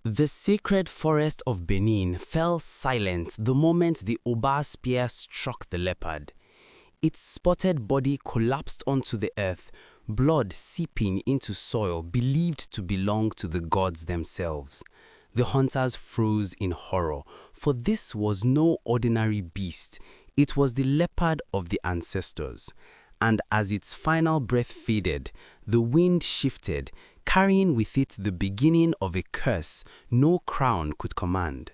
The sacred forest of Benin fell silent the moment the Oba's spear struck the leopard. Its spotted body collapsed onto the earth, blood seeping into soil believed to belong to the gods themselves. The hunters froze in horror, for this was no ordinary beast. It was the leopard of the ancestors. And as its final breath faded, the wind shifted, carrying with it the beginning of a curse no crown could command.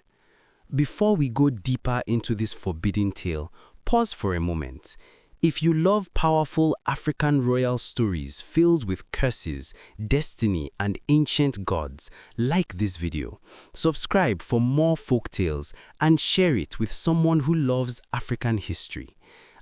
Before we go deeper into this forbidden tale, pause for a moment. If you love powerful African royal stories filled with curses, destiny, and ancient gods, like this video. Subscribe for more folk tales and share it with someone who loves African history.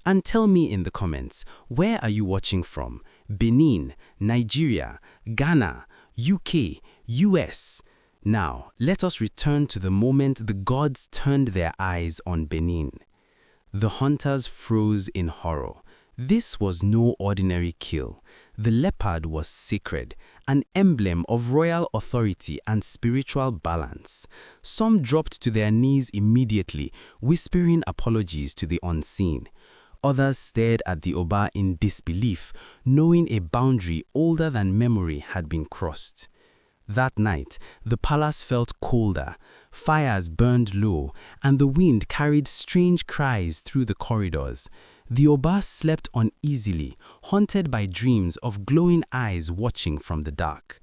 And tell me in the comments, where are you watching from? Benin, Nigeria, Ghana, UK, US. Now, let us return to the moment the gods turned their eyes on Benin. The hunters froze in horror. This was no ordinary kill. The leopard was sacred, an emblem of royal authority and spiritual balance. Some dropped to their knees immediately, whispering apologies to the unseen. Others stared at the Oba in disbelief, knowing a boundary older than memory had been crossed. That night, the palace felt colder, fires burned low, and the wind carried strange cries through the corridors. The Oba slept uneasily, haunted by dreams of glowing eyes watching from the dark.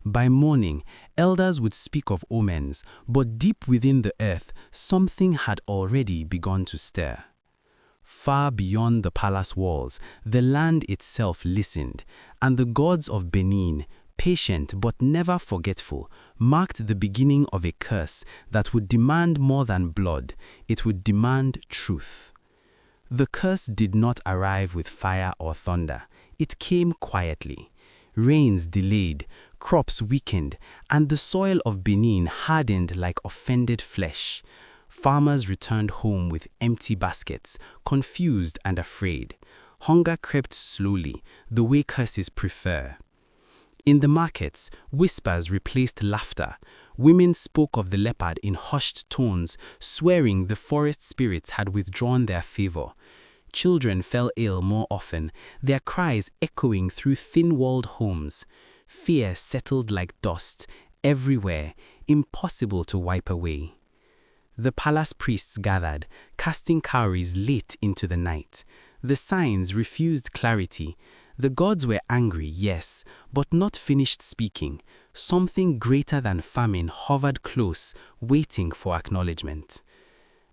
By morning, elders would speak of omens, but deep within the earth, something had already begun to stir. Far beyond the palace walls, the land itself listened, and the gods of Benin, patient but never forgetful, marked the beginning of a curse that would demand more than blood. It would demand truth. The curse did not arrive with fire or thunder. It came quietly. Rains delayed, crops weakened, and the soil of Benin hardened like offended flesh. Farmers returned home with empty baskets, confused and afraid. Hunger crept slowly, the way curses prefer. In the markets, whispers replaced laughter. Women spoke of the leopard in hushed tones, swearing the forest spirits had withdrawn their favor. Children fell ill more often, their cries echoing through thin-walled homes. Fear settled like dust, everywhere, impossible to wipe away. The palace priests gathered, casting cowries late into the night. The signs refused clarity. The gods were angry, yes, but not finished speaking. Something greater than famine hovered close, waiting for acknowledgement.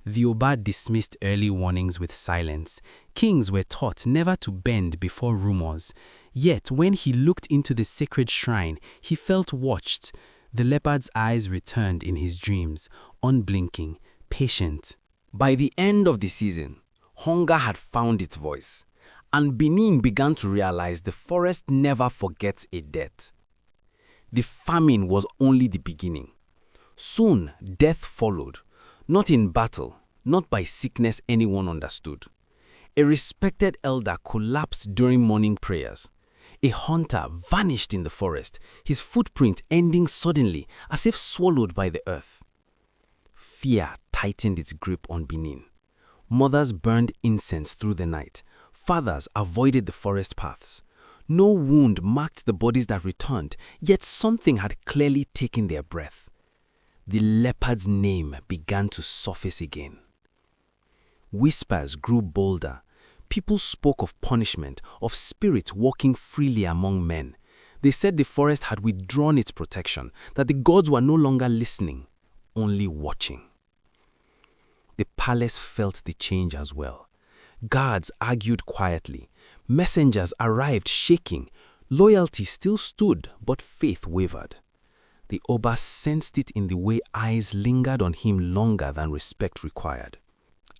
The Oba dismissed early warnings with silence. Kings were taught never to bend before rumors. Yet when he looked into the sacred shrine, he felt watched. The leopard's eyes returned in his dreams, unblinking, patient. By the end of the season, hunger had found its voice, and Benin began to realize the forest never forgets a death. The famine was only the beginning. Soon, death followed, not in battle, not by sickness anyone understood. A respected elder collapsed during morning prayers. A hunter vanished in the forest, his footprint ending suddenly, as if swallowed by the earth. Fear tightened its grip on Benin. Mothers burned incense through the night. Fathers avoided the forest paths. No wound marked the bodies that returned, yet something had clearly taken their breath. The leopard's name began to surface again. Whispers grew bolder. People spoke of punishment, of spirits walking freely among men. They said the forest had withdrawn its protection, that the gods were no longer listening, only watching. The palace felt the change as well. Guards argued quietly. Messengers arrived shaking. Loyalty still stood, but faith wavered. The Oba sensed it in the way eyes lingered on him longer than respect required.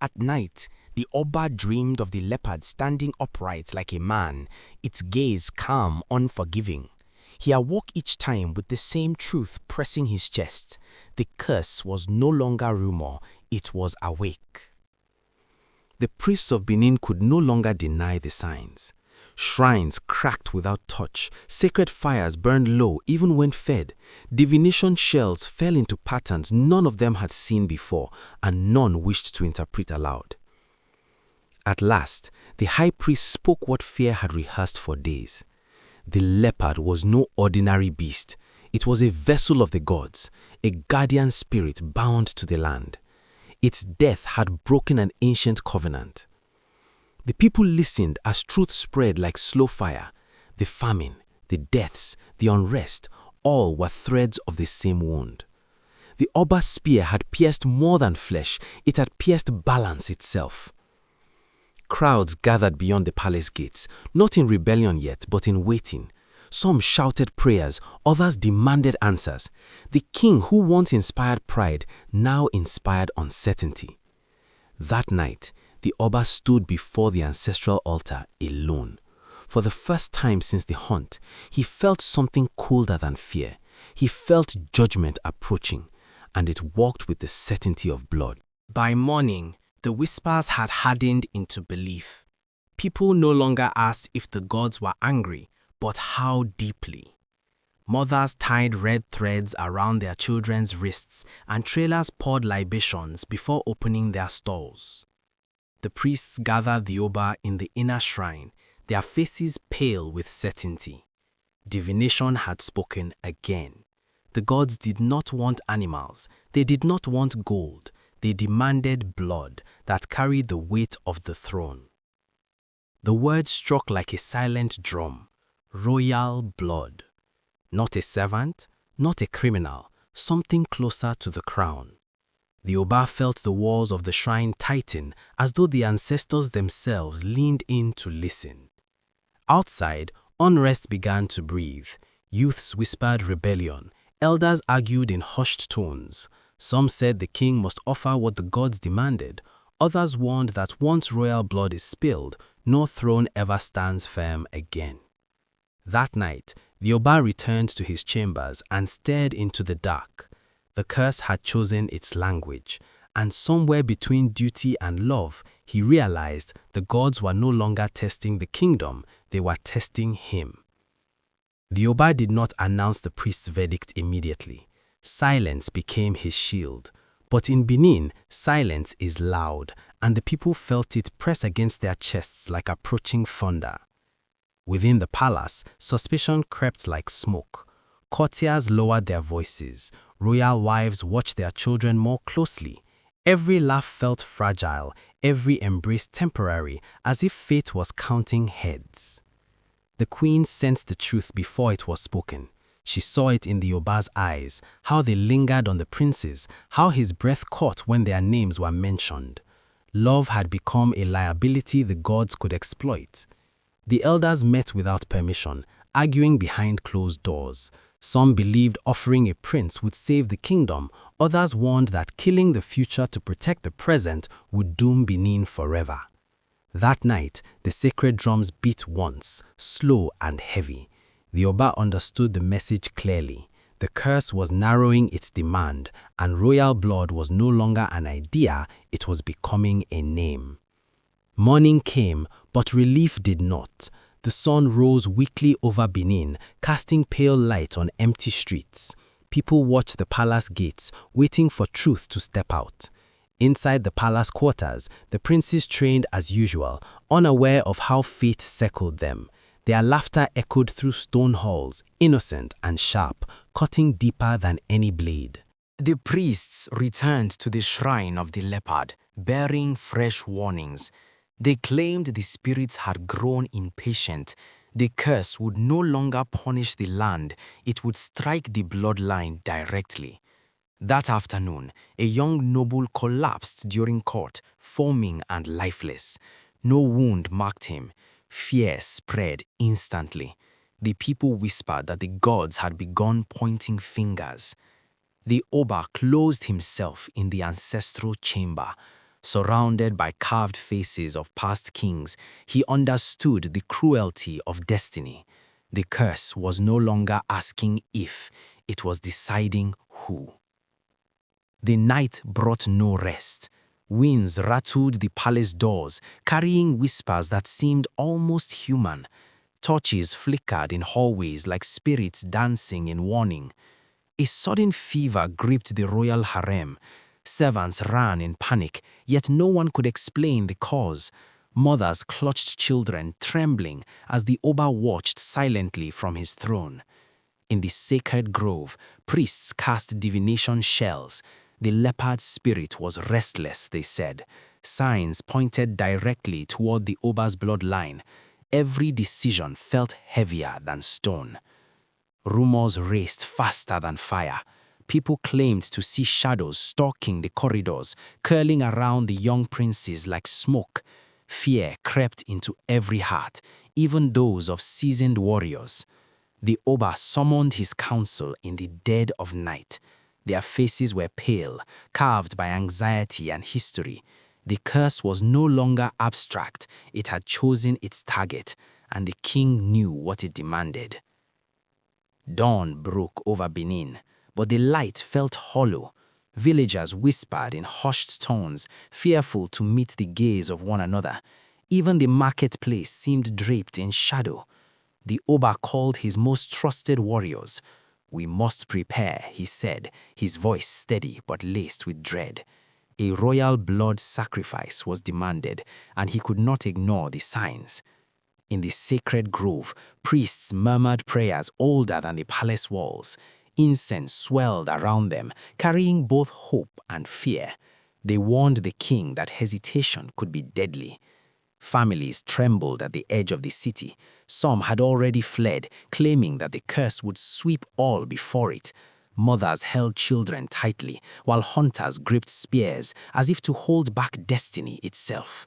At night, the Oba dreamed of the leopard standing upright like a man, its gaze calm, unforgiving. He awoke each time with the same truth pressing his chest. The curse was no longer rumor, it was awake. The priests of Benin could no longer deny the signs. Shrines cracked without touch, sacred fires burned low even when fed, divination shells fell into patterns none of them had seen before and none wished to interpret aloud. At last, the high priest spoke what fear had rehearsed for days. The leopard was no ordinary beast. It was a vessel of the gods, a guardian spirit bound to the land. Its death had broken an ancient covenant. The people listened as truth spread like slow fire. The famine, the deaths, the unrest, all were threads of the same wound. The Oba's spear had pierced more than flesh, it had pierced balance itself. Crowds gathered beyond the palace gates, not in rebellion yet, but in waiting. Some shouted prayers, others demanded answers. The king who once inspired pride now inspired uncertainty. That night, the Oba stood before the ancestral altar alone. For the first time since the hunt, he felt something colder than fear. He felt judgment approaching, and it walked with the certainty of blood. By morning, the whispers had hardened into belief. People no longer asked if the gods were angry, but how deeply. Mothers tied red threads around their children's wrists, and trailers poured libations before opening their stalls. The priests gathered the Oba in the inner shrine, their faces pale with certainty. Divination had spoken again. The gods did not want animals, they did not want gold, they demanded blood that carried the weight of the throne. The word struck like a silent drum, royal blood. Not a servant, not a criminal, something closer to the crown. The Oba felt the walls of the shrine tighten as though the ancestors themselves leaned in to listen. Outside, unrest began to breathe. Youths whispered rebellion. Elders argued in hushed tones. Some said the king must offer what the gods demanded. Others warned that once royal blood is spilled, no throne ever stands firm again. That night, the Oba returned to his chambers and stared into the dark. The curse had chosen its language, and somewhere between duty and love, he realized the gods were no longer testing the kingdom, they were testing him. The Oba did not announce the priest's verdict immediately. Silence became his shield. But in Benin, silence is loud, and the people felt it press against their chests like approaching thunder. Within the palace, suspicion crept like smoke. Courtiers lowered their voices. Royal wives watched their children more closely. Every laugh felt fragile, every embrace temporary, as if fate was counting heads. The queen sensed the truth before it was spoken. She saw it in the Oba's eyes, how they lingered on the princes, how his breath caught when their names were mentioned. Love had become a liability the gods could exploit. The elders met without permission, arguing behind closed doors. Some believed offering a prince would save the kingdom, others warned that killing the future to protect the present would doom Benin forever. That night, the sacred drums beat once, slow and heavy. The Oba understood the message clearly. The curse was narrowing its demand, and royal blood was no longer an idea, it was becoming a name. Morning came, but relief did not. The sun rose weakly over Benin, casting pale light on empty streets. People watched the palace gates, waiting for truth to step out. Inside the palace quarters, the princes trained as usual, unaware of how fate circled them. Their laughter echoed through stone halls, innocent and sharp, cutting deeper than any blade. The priests returned to the shrine of the leopard, bearing fresh warnings. They claimed the spirits had grown impatient. The curse would no longer punish the land, it would strike the bloodline directly. That afternoon, a young noble collapsed during court, foaming and lifeless. No wound marked him. Fear spread instantly. The people whispered that the gods had begun pointing fingers. The Oba closed himself in the ancestral chamber. Surrounded by carved faces of past kings, he understood the cruelty of destiny. The curse was no longer asking if, it was deciding who. The night brought no rest. Winds rattled the palace doors, carrying whispers that seemed almost human. Torches flickered in hallways like spirits dancing in warning. A sudden fever gripped the royal harem. Servants ran in panic, yet no one could explain the cause. Mothers clutched children, trembling as the Oba watched silently from his throne. In the sacred grove, priests cast divination shells. The leopard spirit was restless, they said. Signs pointed directly toward the Oba's bloodline. Every decision felt heavier than stone. Rumors raced faster than fire. People claimed to see shadows stalking the corridors, curling around the young princes like smoke. Fear crept into every heart, even those of seasoned warriors. The Oba summoned his council in the dead of night. Their faces were pale, carved by anxiety and history. The curse was no longer abstract, it had chosen its target, and the king knew what it demanded. Dawn broke over Benin, but the light felt hollow. Villagers whispered in hushed tones, fearful to meet the gaze of one another. Even the marketplace seemed draped in shadow. The Oba called his most trusted warriors. "We must prepare," he said, his voice steady but laced with dread. A royal blood sacrifice was demanded, and he could not ignore the signs. In the sacred grove, priests murmured prayers older than the palace walls. Incense swelled around them, carrying both hope and fear. They warned the king that hesitation could be deadly. Families trembled at the edge of the city. Some had already fled, claiming that the curse would sweep all before it. Mothers held children tightly, while hunters gripped spears as if to hold back destiny itself.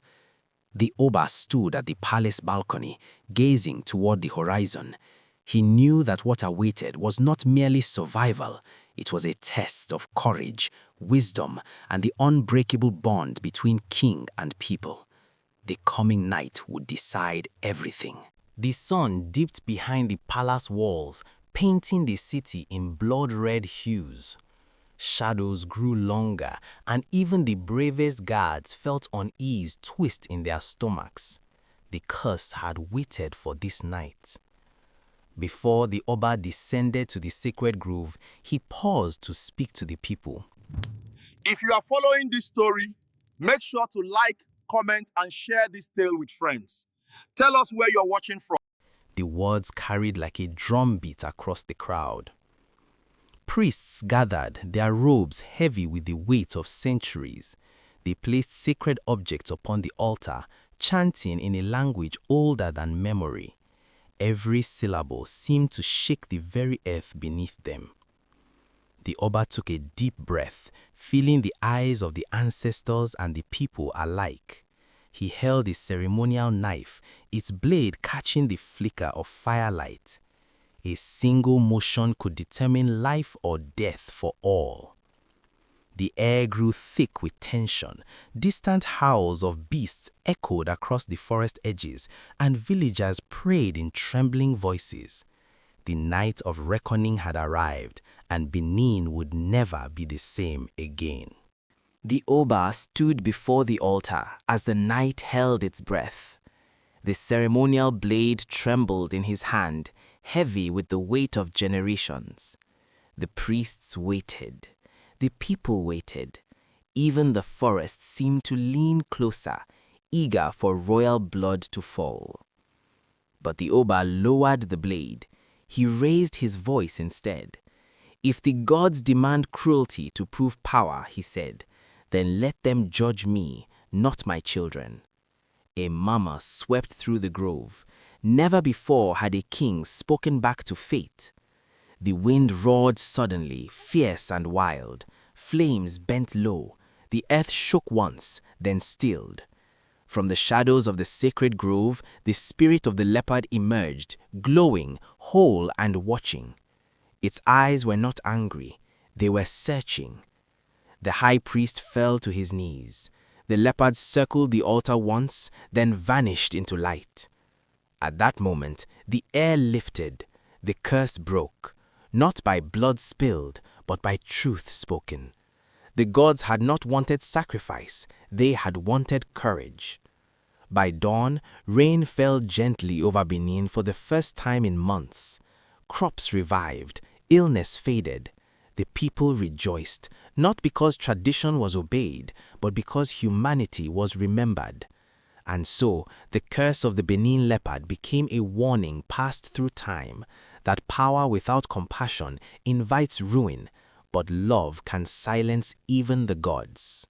The Oba stood at the palace balcony, gazing toward the horizon. He knew that what awaited was not merely survival, it was a test of courage, wisdom, and the unbreakable bond between king and people. The coming night would decide everything. The sun dipped behind the palace walls, painting the city in blood-red hues. Shadows grew longer, and even the bravest guards felt unease twist in their stomachs. The curse had waited for this night. Before the Oba descended to the sacred grove, he paused to speak to the people. If you are following this story, make sure to like, comment, and share this tale with friends. Tell us where you're watching from. The words carried like a drumbeat across the crowd. Priests gathered, their robes heavy with the weight of centuries. They placed sacred objects upon the altar, chanting in a language older than memory. Every syllable seemed to shake the very earth beneath them. The Oba took a deep breath, feeling the eyes of the ancestors and the people alike. He held a ceremonial knife, its blade catching the flicker of firelight. A single motion could determine life or death for all. The air grew thick with tension. Distant howls of beasts echoed across the forest edges, and villagers prayed in trembling voices. The night of reckoning had arrived, and Benin would never be the same again. The Oba stood before the altar as the night held its breath. The ceremonial blade trembled in his hand, heavy with the weight of generations. The priests waited. The people waited. Even the forest seemed to lean closer, eager for royal blood to fall. But the Oba lowered the blade. He raised his voice instead. "If the gods demand cruelty to prove power," he said, "then let them judge me, not my children." A murmur swept through the grove. Never before had a king spoken back to fate. The wind roared suddenly, fierce and wild. Flames bent low. The earth shook once, then stilled. From the shadows of the sacred grove, the spirit of the leopard emerged, glowing, whole and watching. Its eyes were not angry, they were searching. The high priest fell to his knees. The leopard circled the altar once, then vanished into light. At that moment, the air lifted. The curse broke, not by blood spilled, but by truth spoken. The gods had not wanted sacrifice, they had wanted courage. By dawn, rain fell gently over Benin for the first time in months. Crops revived, illness faded. The people rejoiced, not because tradition was obeyed, but because humanity was remembered. And so, the curse of the Benin leopard became a warning passed through time, that power without compassion invites ruin, but love can silence even the gods.